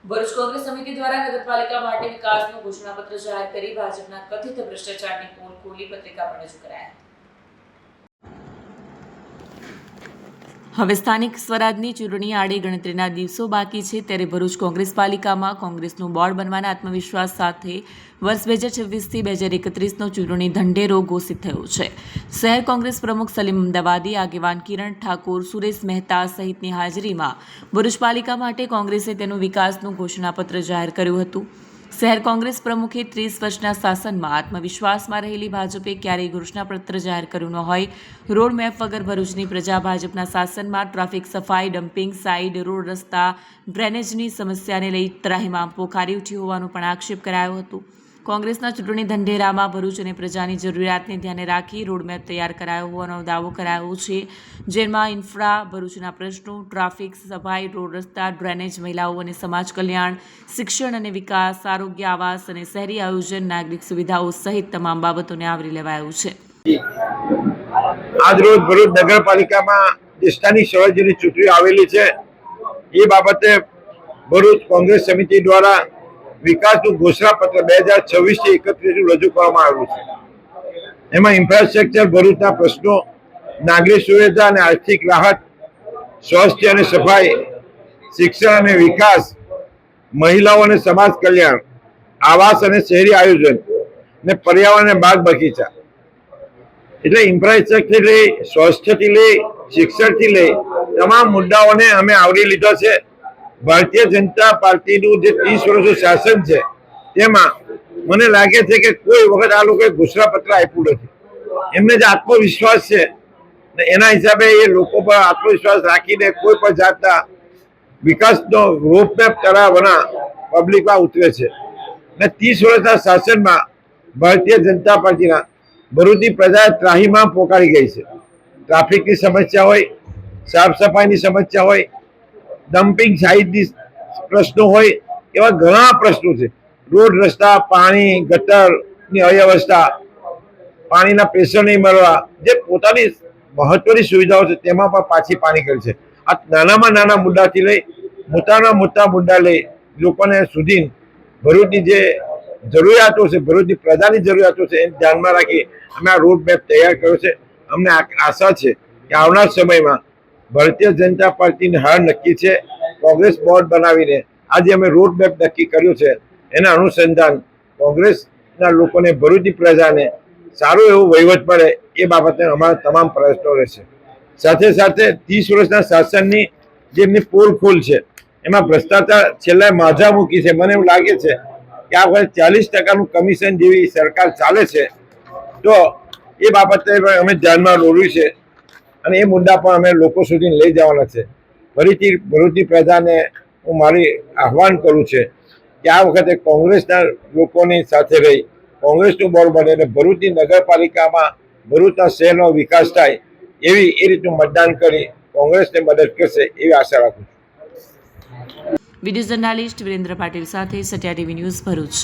ભરૂચ કોંગ્રેસ સમિતિ દ્વારા નગરપાલિકા માટે વિકાસનું ઘોષણાપત્ર જાહેર કરી ભાજપના કથિત ભ્રષ્ટાચારની પોલ ખોલી પત્રિકા પણ રજૂ કરાયા। હવે સ્થાનિક સ્વરાજની ચૂંટણી આડે ગણતરીના દિવસો બાકી છે, ત્યારે ભરૂચ કોંગ્રેસ પાલિકામાં કોંગ્રેસનું બોર્ડ બનવાના આત્મવિશ્વાસ સાથે વર્ષ 2026થી 2031નો ચૂંટણી ઢંઢેરો ઘોષિત થયો છે। શહેર કોંગ્રેસ પ્રમુખ સલીમ અમદાવાદી, આગેવાન કિરણ ઠાકોર, સુરેશ મહેતા સહિતની હાજરીમાં ભરૂચ પાલિકા માટે કોંગ્રેસે તેનું વિકાસનું ઘોષણાપત્ર જાહેર કર્યું હતું। શહેર કોંગ્રેસ પ્રમુખે 30 વર્ષના શાસનમાં આત્મવિશ્વાસમાં રહેલી ભાજપે ક્યારેય ઘોષણાપત્ર જાહેર કર્યું ન હોય, રોડ મેપ વગર ભરૂચની પ્રજા ભાજપના શાસનમાં ટ્રાફિક સફાઈ, ડમ્પિંગ સાઇડ, રોડ રસ્તા, ડ્રેનેજની સમસ્યાને લઈ ત્રાહિમામ પોકારી ઉઠી હોવાનો પણ આક્ષેપ કરાયો હતો। કોંગ્રેસના ચૂંટણી ઢંઢેરામાં ભરૂચ અને પ્રજાની જરૂરિયાતને ધ્યાને રાખી રોડમેપ તૈયાર કરાયો હોવાનો દાવો કરાયો છે, જેમાં ઇન્ફ્રા, ભરૂચના પ્રશ્નો, ટ્રાફિક સફાઈ, રોડ રસ્તા, ડ્રેનેજ, મહિલાઓ અને સમાજ કલ્યાણ, શિક્ષણ અને વિકાસ, આરોગ્ય, આવાસ અને શહેરી આયોજન, નાગરિક સુવિધાઓ સહિત તમામ બાબતોને આવરી લેવાયું છે। આજ રોજ ભરૂચ નગરપાલિકામાં જે સ્થાનિક સ્વરાજ્યની ચૂંટણી આવેલી છે એ બાબતે ભરૂચ કોંગ્રેસ સમિતિ દ્વારા વિકાસનું ઘોષણાપત્ર 2026થી 31 રજૂ કરવામાં આવ્યું છે। એમાં ઇન્ફ્રાસ્ટ્રક્ચર, ભરૂચના પ્રશ્નો, નાગરિક સુવિધા અને આર્થિક રાહત, સ્વાસ્થ્ય અને સફાઈ, શિક્ષણ અને વિકાસ, મહિલાઓ અને સમાજ કલ્યાણ, આવાસ અને શહેરી આયોજન ને પર્યાવરણ અને બાગ બગીચા, એટલે ઇન્ફ્રાસ્ટ્રક્ચરથી લઈ, સ્વાસ્થ્યથી લઈ, શિક્ષણથી લઈ તમામ મુદ્દાઓને અમે આવરી લીધા છે। ભારતીય જનતા પાર્ટીનું જે 30 વર્ષનું શાસન છે તેમાં મને લાગે છે કે કોઈ વખત આ લોકોએ ઘોષણાપત્ર આપ્યું નથી। એમને જે આત્મવિશ્વાસ છે એના હિસાબે એ લોકો પર આત્મવિશ્વાસ રાખીને કોઈ પણ જાતના વિકાસનો રોડમેપ કરાવવાના પબ્લિકમાં ઉતરે છે અને 30 વર્ષના શાસનમાં ભારતીય જનતા પાર્ટીના ભરૂચની પ્રજા ત્રાહિમામ પોકારી ગઈ છે। ટ્રાફિકની સમસ્યા હોય, સાફ સફાઈની સમસ્યા હોય, ડમ્પિંગ સાઇટની પ્રશ્નો હોય, એવા ઘણા પ્રશ્નો છે। રોડ રસ્તા, પાણી, ગટરની અવ્યવસ્થા, પાણીના પ્રેશર નહીં મળવા, જે પોતાની મહત્વની સુવિધાઓ છે તેમાં પણ પાછી પાણી કરે છે। આ નાનામાં નાના મુદ્દાથી લઈ મોટા મુદ્દા લઈ લોકોને સુધી ભરૂચની જે જરૂરિયાતો છે, ભરૂચની પ્રજાની જરૂરિયાતો છે એને ધ્યાનમાં રાખી અમે આ રોડ મેપ તૈયાર કર્યો છે। અમને આશા છે કે આવનાર સમયમાં ભારતીય જનતા પાર્ટીની હાર નક્કી છે। કોંગ્રેસ બોર્ડ બનાવીને આજે અમે રોડ મેપ નક્કી કર્યું છે, એના અનુસંધાન કોંગ્રેસના લોકોને, ભરૂચની પ્રજાને સારું એવું વહીવટ મળે એ બાબતે અમારા તમામ પ્રયત્નો રહેશે। સાથે સાથે 30 વર્ષના શાસનની જે એમની પોલ ખોલ છે એમાં ભ્રષ્ટાચાર છેલ્લા માજા મૂકી છે। મને એવું લાગે છે કે આ વખતે 40% કમિશન જેવી સરકાર ચાલે છે, તો એ બાબતે અમે ધ્યાનમાં દોર્યું છે અને એ મુદ્દા પણ અમે લોકો સુધી લઈ જવાના છે। ફરીથી ભરૂચની પ્રજાને હું મારી આહ્વાન કરું છે કે આ વખતે કોંગ્રેસના લોકોની સાથે રહી કોંગ્રેસનું બોર્ડ બને અને ભરૂચની નગરપાલિકામાં ભરૂચના શહેરનો વિકાસ થાય એવી એ રીતનું મતદાન કરી કોંગ્રેસને મદદ કરશે એવી આશા રાખું છું। વિડીયો જર્નાલિસ્ટ વિરેન્દ્ર પાટીલ સાથે સત્યા ટીવી ન્યૂઝ ભરૂચ।